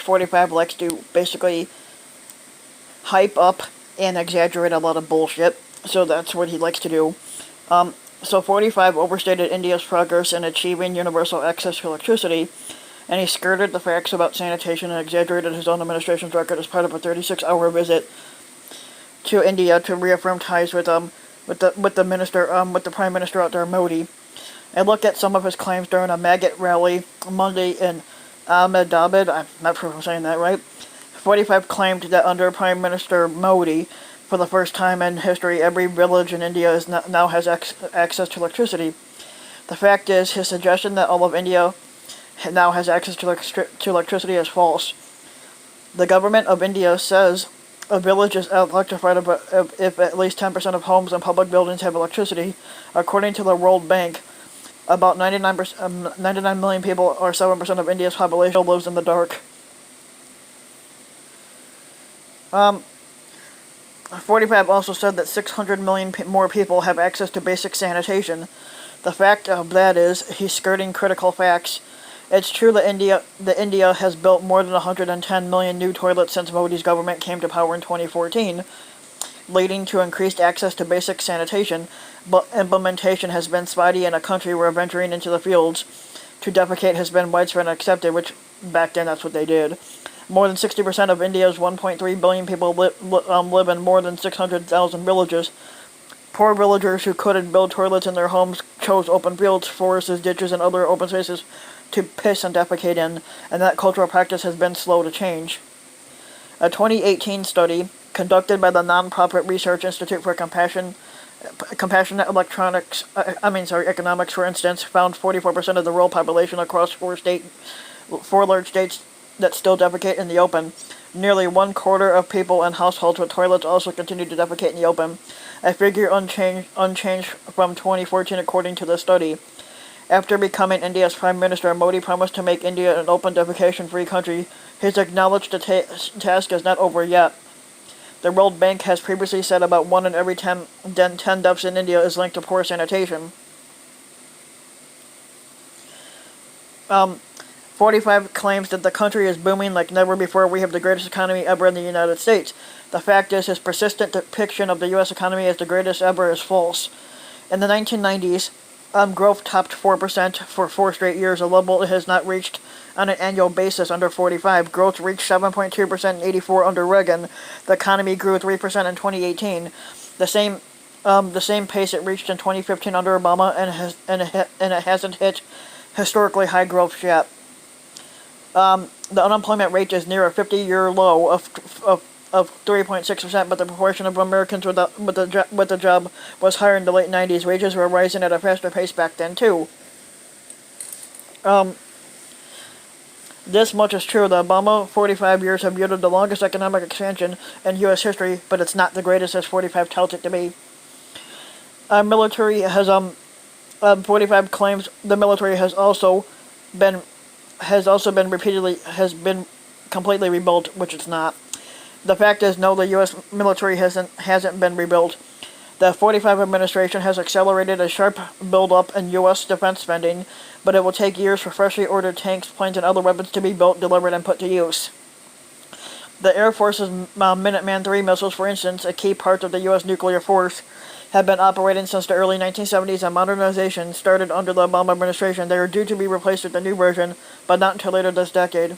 45 likes to basically hype up and exaggerate a lot of bullshit, so that's what he likes to do. So 45 overstated India's progress in achieving universal access to electricity, and he skirted the facts about sanitation and exaggerated his own administration's record as part of a 36-hour visit to India to reaffirm ties with the Prime Minister out there, Modi. I looked at some of his claims during a maggot rally Monday in Ahmedabad. I'm not sure if I'm saying that right. 45 claimed that under Prime Minister Modi, for the first time in history, every village in India now has access to electricity. The fact is, his suggestion that all of India now has access to electricity is false. The government of India says a village is electrified if at least 10% of homes and public buildings have electricity. According to the World Bank, about 99 million people, or 7% of India's population, lives in the dark. 45 also said that 600 million more people have access to basic sanitation. The fact of that is, he's skirting critical facts. It's true that India has built more than 110 million new toilets since Modi's government came to power in 2014, leading to increased access to basic sanitation, but implementation has been spotty in a country where venturing into the fields to defecate has been widespread and accepted, which back then that's what they did. More than 60% of India's 1.3 billion people live in more than 600,000 villages. Poor villagers who couldn't build toilets in their homes chose open fields, forests, ditches, and other open spaces to piss and defecate in, and that cultural practice has been slow to change. A 2018 study conducted by the non-profit Research Institute for Compassionate Economics, for instance, found 44% of the rural population across four large states that still defecate in the open. Nearly 1/4 of people in households with toilets also continue to defecate in the open, a figure unchanged from 2014 according to the study. After becoming India's Prime Minister, Modi promised to make India an open defecation-free country. His acknowledged task is not over yet. The World Bank has previously said about 1 in every 10 deaths in India is linked to poor sanitation. 45 claims that the country is booming like never before. We have the greatest economy ever in the United States. The fact is, his persistent depiction of the U.S. economy as the greatest ever is false. In the 1990s, growth topped 4% for 4 straight years, a level it has not reached on an annual basis under 45. Growth reached 7.2% in 84 under Reagan. The economy grew 3% in 2018. The same pace it reached in 2015 under Obama, and it hasn't hit historically high growth yet. The unemployment rate is near a 50-year low of 3.6%, but the proportion of Americans with a job was higher in the late 90s. Wages were rising at a faster pace back then, too. This much is true. The Obama 45 years have yielded the longest economic expansion in U.S. history, but it's not the greatest as 45 tells it to be. Military has 45 claims the military has been completely rebuilt, which it's not. The fact is, no, the U.S. military hasn't been rebuilt. The 45 administration has accelerated a sharp build-up in U.S. defense spending, but it will take years for freshly ordered tanks, planes, and other weapons to be built, delivered, and put to use. The Air Force's Minuteman III missiles, for instance, a key part of the U.S. nuclear force, have been operating since the early 1970s, and modernization started under the Obama administration. They are due to be replaced with a new version, but not until later this decade.